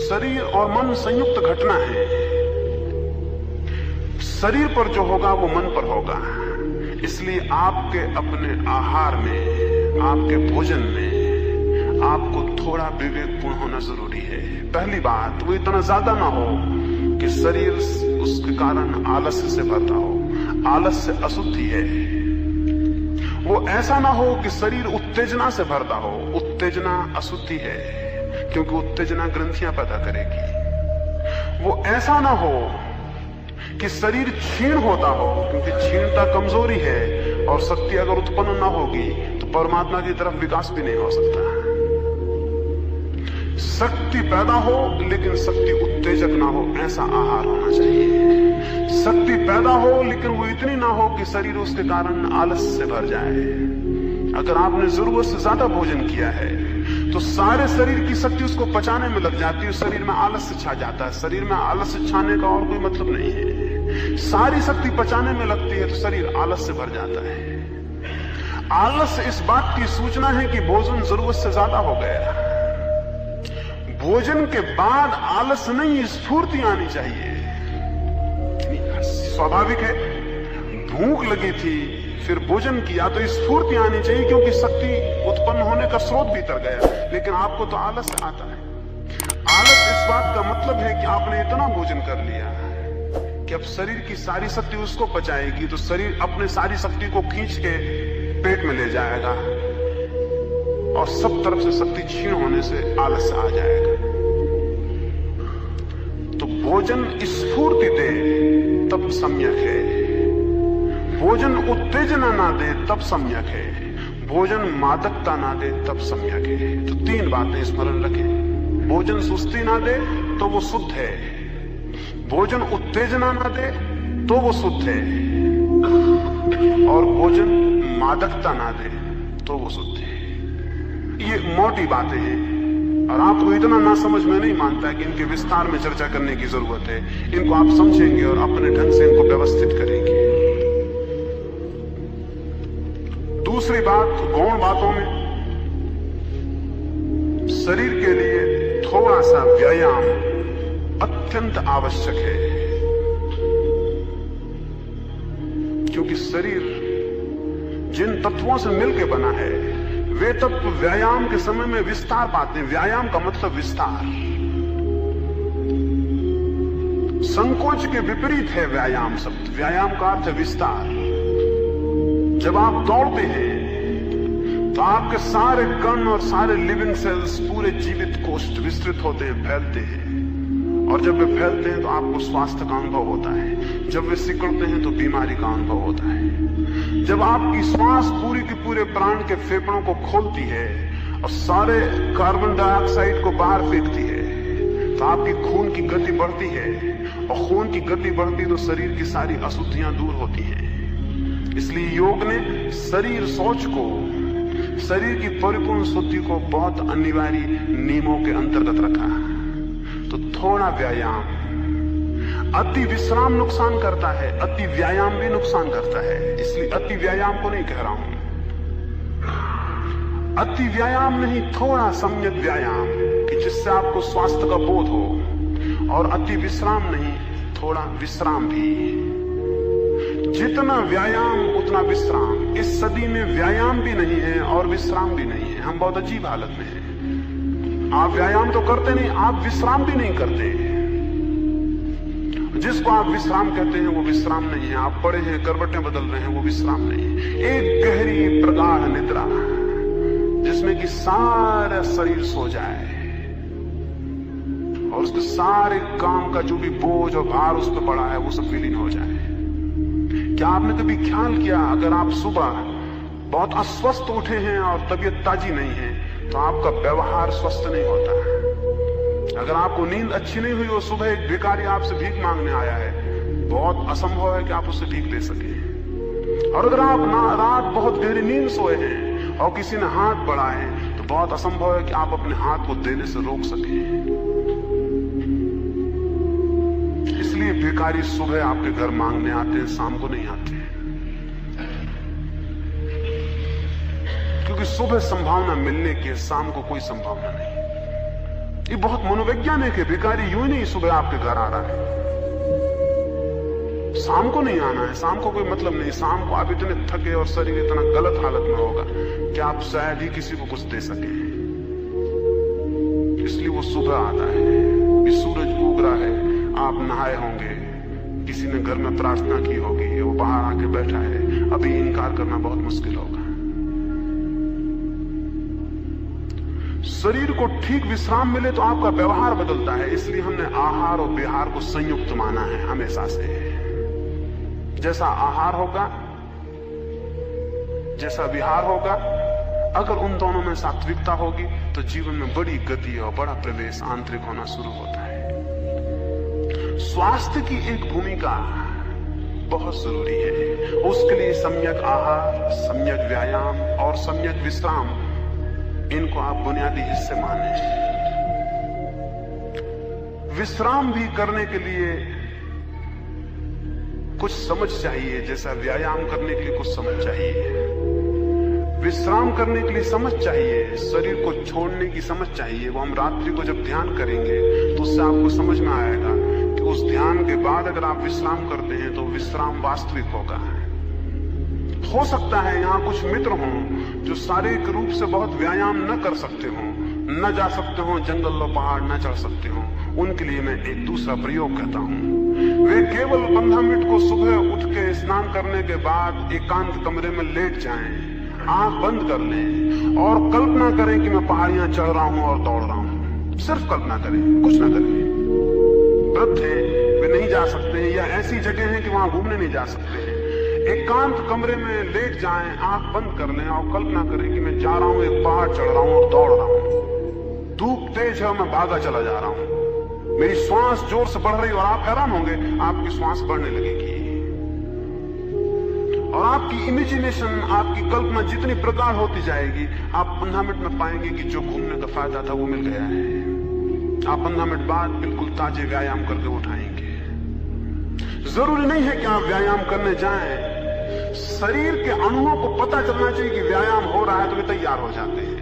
शरीर और मन संयुक्त घटना है। शरीर पर जो होगा वो मन पर होगा। इसलिए आपके अपने आहार में, आपके भोजन में आपको थोड़ा विवेकपूर्ण होना जरूरी है। पहली बात, वो इतना ज्यादा ना हो कि शरीर उसके कारण आलस्य से भरता हो। आलस्य अशुद्धि है। वो ऐसा ना हो कि शरीर उत्तेजना से भरता हो। उत्तेजना अशुद्धि है, क्योंकि उत्तेजना ग्रंथियां पैदा करेगी। वो ऐसा ना हो कि शरीर क्षीण होता हो, क्योंकि क्षीणता कमजोरी है, और शक्ति अगर उत्पन्न ना होगी तो परमात्मा की तरफ विकास भी नहीं हो सकता। शक्ति पैदा हो लेकिन शक्ति उत्तेजक ना हो, ऐसा आहार होना चाहिए। शक्ति पैदा हो लेकिन वो इतनी ना हो कि शरीर उसके कारण आलस से भर जाए। अगर आपने जरूरत से ज्यादा भोजन किया है तो सारे शरीर की शक्ति उसको पचाने में लग जाती है, शरीर में आलस्य छा जाता है। शरीर में आलस्य छाने का और कोई मतलब नहीं है। सारी शक्ति पचाने में लगती है तो शरीर आलस से भर जाता है। आलस्य इस बात की सूचना है कि भोजन जरूरत से ज्यादा हो गया। भोजन के बाद आलस नहीं, स्फूर्ति आनी चाहिए। स्वाभाविक है, भूख लगी थी फिर भोजन किया तो स्फूर्ति आनी चाहिए, क्योंकि शक्ति उत्पन्न होने का स्रोत भीतर गया। लेकिन आपको तो आलस आता है। आलस इस बात का मतलब है कि आपने इतना भोजन कर लिया कि अब शरीर की सारी शक्ति उसको पचाएगी, तो शरीर अपने सारी शक्ति को खींच के पेट में ले जाएगा और सब तरफ से शक्ति क्षीण होने से आलस आ जाएगा। तो भोजन स्फूर्ति दे तब सम्यक है। भोजन उत्तेजना ना दे तब सम्यक है। भोजन मादकता ना दे तब सम्यक है। तो तीन बातें स्मरण रखें। भोजन सुस्ती ना दे तो वो शुद्ध है। भोजन उत्तेजना ना दे तो वो शुद्ध है। और भोजन मादकता ना दे तो वो शुद्ध है। ये मोटी बातें हैं और आपको इतना ना समझ में नहीं मानता है कि इनके विस्तार में चर्चा करने की जरूरत है। इनको आप समझेंगे और अपने ढंग से इनको व्यवस्थित करेंगे। दूसरी बात, गौण बातों में शरीर के लिए थोड़ा सा व्यायाम अत्यंत आवश्यक है, क्योंकि शरीर जिन तत्वों से मिलकर बना है वे तत्व व्यायाम के समय में विस्तार पाते हैं। व्यायाम का मतलब विस्तार। संकोच के विपरीत है व्यायाम शब्द। व्यायाम का अर्थ है विस्तार। जब आप दौड़ते हैं तो आपके सारे कण और सारे लिविंग सेल्स, पूरे जीवित कोष्ठ विस्तृत होते हैं, फैलते हैं। और जब वे फैलते हैं तो आपको स्वास्थ्य का अनुभव होता है। जब वे सिकुड़ते हैं तो बीमारी का अनुभव होता है। जब आपकी श्वास पूरी की पूरे प्राण के फेफड़ों को खोलती है और सारे कार्बन डाइऑक्साइड को बाहर फेंकती है तो आपकी खून की गति बढ़ती है। और खून की गति बढ़ती तो शरीर की सारी अशुद्धियां दूर होती हैं। इसलिए योग ने शरीर सोच को, शरीर की परिपूर्ण शुद्धि को बहुत अनिवार्य नियमों के अंतर्गत रखा। तो थोड़ा व्यायाम। अति विश्राम नुकसान करता है, अति व्यायाम भी नुकसान करता है। इसलिए अति व्यायाम को नहीं कह रहा हूं। अति व्यायाम नहीं, थोड़ा सम्यक व्यायाम कि जिससे आपको स्वास्थ्य का बोध हो। और अति विश्राम नहीं, थोड़ा विश्राम भी। जितना व्यायाम उतना विश्राम। इस सदी में व्यायाम भी नहीं है और विश्राम भी नहीं है। हम बहुत अजीब हालत में हैं। आप व्यायाम तो करते नहीं, आप विश्राम भी नहीं करते। जिसको आप विश्राम कहते हैं वो विश्राम नहीं है। आप पड़े हैं, करवटें बदल रहे हैं, वो विश्राम नहीं है। एक गहरी प्रगाढ़ निद्रा जिसमें कि सारा शरीर सो जाए और उसके सारे काम का जो भी बोझ और भार उस पर पड़ा है वो सब विलीन हो जाए। क्या आपने कभी ख्याल किया, अगर आप सुबह बहुत अस्वस्थ उठे हैं और तबीयत ताजी नहीं है तो आपका व्यवहार स्वस्थ नहीं होता। अगर आपको नींद अच्छी नहीं हुई और सुबह एक भिखारी आपसे भीख मांगने आया है, बहुत असंभव है कि आप उससे भीख दे सके। और अगर आप रात बहुत गहरी नींद सोए हैं और किसी ने हाथ बढ़ाए तो बहुत असंभव है कि आप अपने हाथ को देने से रोक सके। इसलिए भिखारी सुबह आपके घर मांगने आते हैं, शाम को नहीं आते, क्योंकि सुबह संभावना मिलने की, शाम को कोई संभावना नहीं। ये बहुत मनोवैज्ञानिक है। भिखारी यूं ही नहीं सुबह आपके घर आ रहा है, शाम को नहीं आना है, शाम को कोई मतलब नहीं। शाम को आप इतने थके और शरीर इतना गलत हालत में होगा कि आप शायद ही किसी को कुछ दे सके, इसलिए वो सुबह आता है। इस सूरज उग रहा है, आप नहाए होंगे, किसी ने घर में प्रार्थना की होगी, वो बाहर आके बैठा है, अभी इनकार करना बहुत मुश्किल होगा। शरीर को ठीक विश्राम मिले तो आपका व्यवहार बदलता है। इसलिए हमने आहार और विहार को संयुक्त माना है हमेशा से। जैसा आहार होगा, जैसा विहार होगा, अगर उन दोनों में सात्विकता होगी तो जीवन में बड़ी गति और बड़ा प्रवेश आंतरिक होना शुरू होता है। स्वास्थ्य की एक भूमिका बहुत जरूरी है। उसके लिए सम्यक आहार, सम्यक व्यायाम और सम्यक विश्राम, इनको आप बुनियादी हिस्से माने। विश्राम भी करने के लिए कुछ समझ चाहिए, जैसा व्यायाम करने के लिए कुछ समझ चाहिए। विश्राम करने के लिए समझ चाहिए, शरीर को छोड़ने की समझ चाहिए। वो हम रात्रि को जब ध्यान करेंगे तो उससे आपको समझ में आएगा कि उस ध्यान के बाद अगर आप विश्राम करते हैं तो विश्राम वास्तविक होगा। हो सकता है यहां कुछ मित्र हों जो शारीरिक रूप से बहुत व्यायाम न कर सकते हों, न जा सकते हों, जंगल और पहाड़ न चढ़ सकते हों। उनके लिए मैं एक दूसरा प्रयोग कहता हूं। वे केवल 15 मिनट को सुबह उठ के स्नान करने के बाद एकांत कमरे में लेट जाएं, आंख बंद कर लें और कल्पना करें कि मैं पहाड़ियां चढ़ रहा हूं और दौड़ रहा हूं। सिर्फ कल्पना करें, कुछ ना करें। वृद्ध हैं, वे नहीं जा सकते हैं, या ऐसी जगह है कि वहां घूमने नहीं जा सकते हैं। एकांत कमरे में लेट जाएं, आंख बंद कर लें और कल्पना करें कि मैं जा रहा हूं, एक पहाड़ चढ़ रहा हूं और दौड़ रहा हूं। धूप तेज है और मैं भागा चला जा रहा हूं। मेरी श्वास जोर से बढ़ रही और आप हैरान होंगे, आपकी श्वास बढ़ने लगेगी और आपकी इमेजिनेशन, आपकी कल्पना जितनी प्रगाढ़ होती जाएगी, आप 15 मिनट में पाएंगे कि जो घूमने का फायदा था वो मिल गया है। आप 15 मिनट बाद बिल्कुल ताजे व्यायाम करके उठाएंगे। जरूरी नहीं है कि आप व्यायाम करने जाएं, शरीर के अणुओं को पता चलना चाहिए कि व्यायाम हो रहा है तो वे तैयार हो जाते हैं,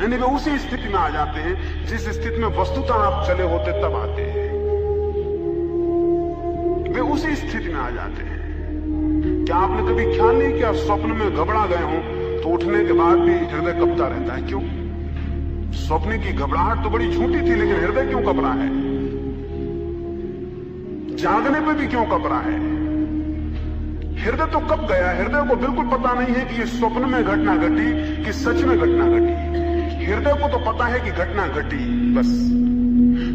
यानी वे उसी स्थिति में आ जाते हैं जिस स्थिति में वस्तुतः आप चले होते तब आते हैं। वे उसी स्थिति में आ जाते हैं। क्या आपने कभी ख्याल नहीं किया, स्वप्न में घबरा गए हो तो उठने के बाद भी हृदय कपता रहता है? क्यों? स्वप्न की घबराहट तो बड़ी झूठी थी, लेकिन हृदय क्यों कपरा है? जागने पे भी क्यों कपरा है? हृदय तो कब गया? हृदय को बिल्कुल पता नहीं है कि ये स्वप्न में घटना घटी कि सच में घटना घटी। हृदय को तो पता है कि घटना घटी, बस।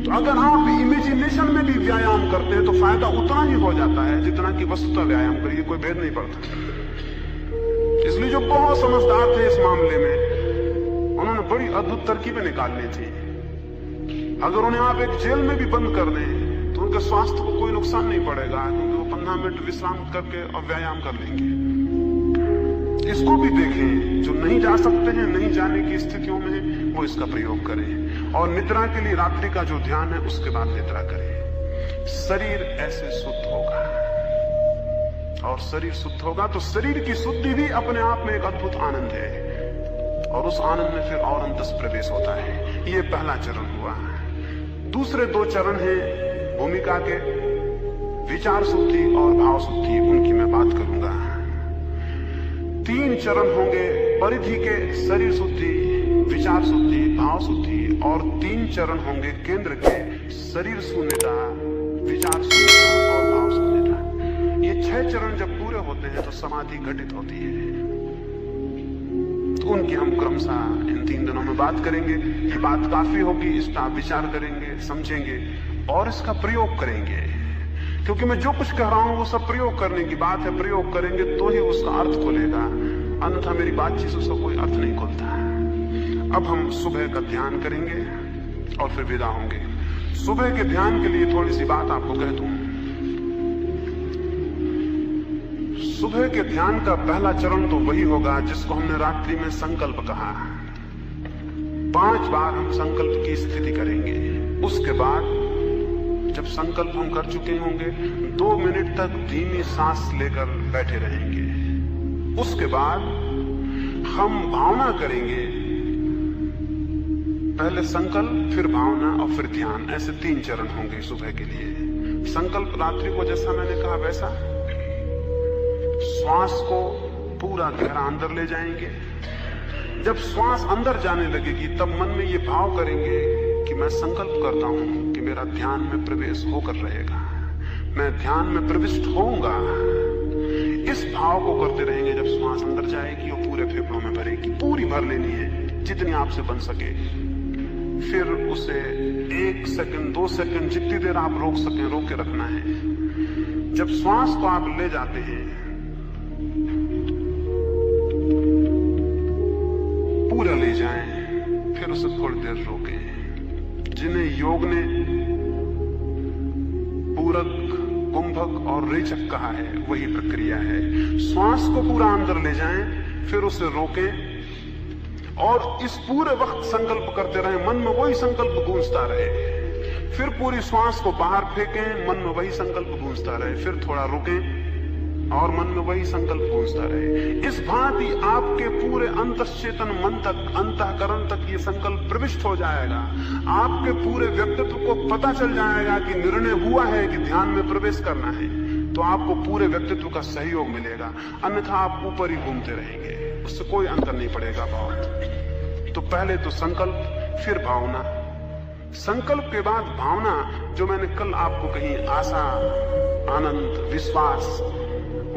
तो अगर आप इमेजिनेशन में भी व्यायाम करते हैं तो फायदा उतना ही हो जाता है जितना कि वस्तुतः व्यायाम करिए, कोई भेद नहीं पड़ता। इसलिए जो बहुत समझदार थे इस मामले में, उन्होंने बड़ी अद्भुत तरकीबें निकालनी थी। अगर उन्हें आप एक जेल में भी बंद कर दें तो उनके स्वास्थ्य को कोई नुकसान नहीं पड़ेगा, क्योंकि वो 15 मिनट विश्राम करके और व्यायाम कर लेंगे। इसको भी देखें, जो नहीं जा सकते हैं, नहीं जाने की स्थितियों में, वो इसका प्रयोग करें। और निद्रा के लिए रात्रि का जो ध्यान है उसके बाद निद्रा करें। शरीर ऐसे शुद्ध होगा, और शरीर शुद्ध होगा तो शरीर की शुद्धि भी अपने आप में एक अद्भुत आनंद है, और उस आनंद में फिर और अंतस प्रवेश होता है। ये पहला चरण हुआ। दूसरे 2 चरण हैं भूमिका के, विचार शुद्धि और भाव शुद्धि, उनकी मैं बात करूंगा। 3 चरण होंगे परिधि के, शरीर शुद्धि, विचार शुद्धि, भाव शुद्धि, और 3 चरण होंगे केंद्र के, शरीर शून्यता, विचार शून्यता और भाव शून्यता। ये 6 चरण जब पूरे होते हैं तो समाधि घटित होती है। तो उनकी हम क्रमशः इन 3 दिनों में बात करेंगे। ये बात काफी होगी, इस पर आप विचार करेंगे, समझेंगे और इसका प्रयोग करेंगे, क्योंकि मैं जो कुछ कह रहा हूं वो सब प्रयोग करने की बात है। प्रयोग करेंगे तो ही उसका अर्थ खुलेगा, अन्यथा मेरी बातचीत से उसका कोई अर्थ नहीं खुलता। अब हम सुबह का ध्यान करेंगे और फिर विदा होंगे। सुबह के ध्यान के लिए थोड़ी सी बात आपको कह दूं। सुबह के ध्यान का पहला चरण तो वही होगा जिसको हमने रात्रि में संकल्प कहा। 5 बार हम संकल्प की स्थिति करेंगे। उसके बाद जब संकल्प हम कर चुके होंगे, 2 मिनट तक धीमी सांस लेकर बैठे रहेंगे। उसके बाद हम भावना करेंगे पहले संकल्प, फिर भावना और फिर ध्यान, ऐसे 3 चरण होंगे सुबह के लिए। संकल्प रात्रि को जैसा मैंने कहा वैसा, श्वास को पूरा गहरा अंदर ले जाएंगे। जब श्वास अंदर जाने लगेगी तब मन में ये भाव करेंगे कि मैं संकल्प करता हूं कि मेरा ध्यान में प्रवेश होकर रहेगा, मैं ध्यान में प्रविष्ट होऊंगा। इस भाव को करते रहेंगे जब श्वास अंदर जाएगी और पूरे फेफड़ों में भरेगी, पूरी भर लेनी है जितनी आपसे बन सके। फिर उसे 1 सेकंड 2 सेकंड जितनी देर आप रोक सकें रोक के रखना है। जब श्वास को आप ले जाते हैं पूरा ले जाएं, फिर उसे थोड़ी देर रोकें। जिन्हें योग ने पूरक, कुंभक और रेचक कहा है वही प्रक्रिया है। श्वास को पूरा अंदर ले जाएं, फिर उसे रोकें और इस पूरे वक्त संकल्प करते रहें, मन में वही संकल्प गूंजता रहे। फिर पूरी श्वास को बाहर फेंकें, मन में वही संकल्प गूंजता रहे। फिर थोड़ा रुकें और मन में वही संकल्प गूंजता रहे। इस भांति आपके पूरे अंतश्चेतन मन तक, अंतःकरण तक ये संकल्प प्रविष्ट हो जाएगा। आपके पूरे व्यक्तित्व को पता चल जाएगा कि निर्णय हुआ है कि ध्यान में प्रवेश करना है, तो आपको पूरे व्यक्तित्व का सहयोग मिलेगा। अन्यथा आप ऊपर ही घूमते रहेंगे, उससे कोई अंतर नहीं पड़ेगा बहुत। तो पहले तो संकल्प, फिर भावना, संकल्प के बाद भावना, जो मैंने कल आपको कही, आशा, आनंद, विश्वास,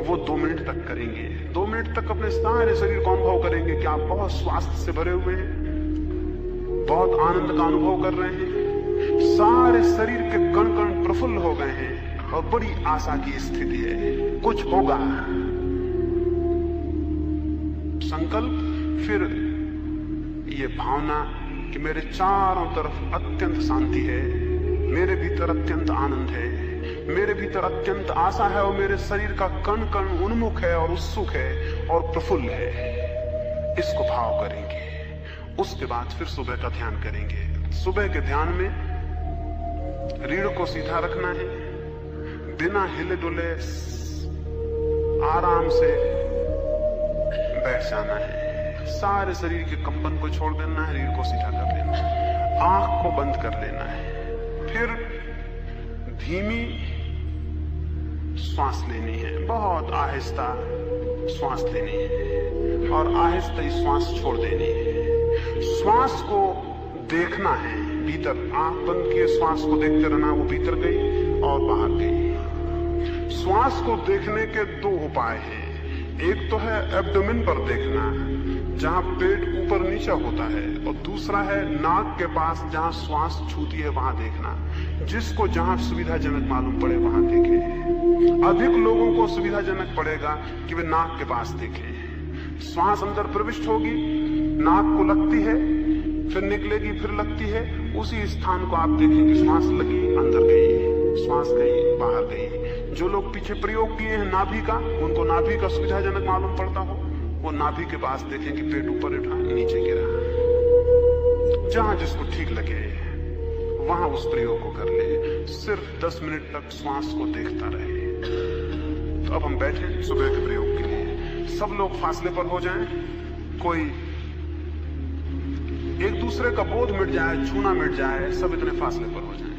वो 2 मिनट तक करेंगे। 2 मिनट तक अपने सारे शरीर को अनुभव करेंगे कि आप बहुत स्वास्थ्य से भरे हुए हैं, बहुत आनंद का अनुभव कर रहे हैं, सारे शरीर के कण कण प्रफुल्ल हो गए हैं और बड़ी आशा की स्थिति है, कुछ होगा। संकल्प, फिर ये भावना कि मेरे चारों तरफ अत्यंत शांति है, मेरे भीतर अत्यंत आनंद है, मेरे भीतर अत्यंत आशा है और मेरे शरीर का कण कण उन्मुख है और उत्सुक है और प्रफुल्ल है। इसको भाव करेंगे। उसके बाद फिर सुबह का ध्यान करेंगे। सुबह के ध्यान में रीढ़ को सीधा रखना है, बिना हिले डुले आराम से बैठ जाना है, सारे शरीर के कंपन को छोड़ देना है, रीढ़ को सीधा कर लेना है, आंख को बंद कर लेना है। फिर धीमी श्वास लेनी है, बहुत आहिस्ता श्वास लेनी है और आहिस्ता ही श्वास छोड़ देनी है। श्वास को देखना है भीतर, आंख बंद किए श्वास को देखते रहना, वो भीतर गई और बाहर गई। श्वास को देखने के 2 उपाय हैं। एक तो है एब्डोमेन पर देखना, जहां पेट ऊपर नीचे होता है, और दूसरा है नाक के पास जहां श्वास छूती है वहां देखना। जिसको जहां सुविधाजनक मालूम पड़े वहां देखें। अधिक लोगों को सुविधाजनक पड़ेगा कि वे नाक के पास देखें। श्वास अंदर प्रविष्ट होगी, नाक को लगती है, फिर निकलेगी, फिर लगती है, उसी स्थान को आप देखेंगे। श्वास लगी, अंदर गई, श्वास गई, बाहर गई। जो लोग पीछे प्रयोग किए हैं नाभि का, उनको नाभि का सुविधाजनक मालूम पड़ता हो, वो नाभि के पास देखें कि पेट ऊपर उठा, नीचे गिरा। जहां जिसको ठीक लगे वहां उस प्रयोग को कर ले। सिर्फ 10 मिनट तक श्वास को देखता रहे। तो अब हम बैठे सुबह के प्रयोग के लिए। सब लोग फासले पर हो जाएं, कोई एक दूसरे का बोध मिट जाए, छूना मिट जाए, सब इतने फासले पर हो जाए।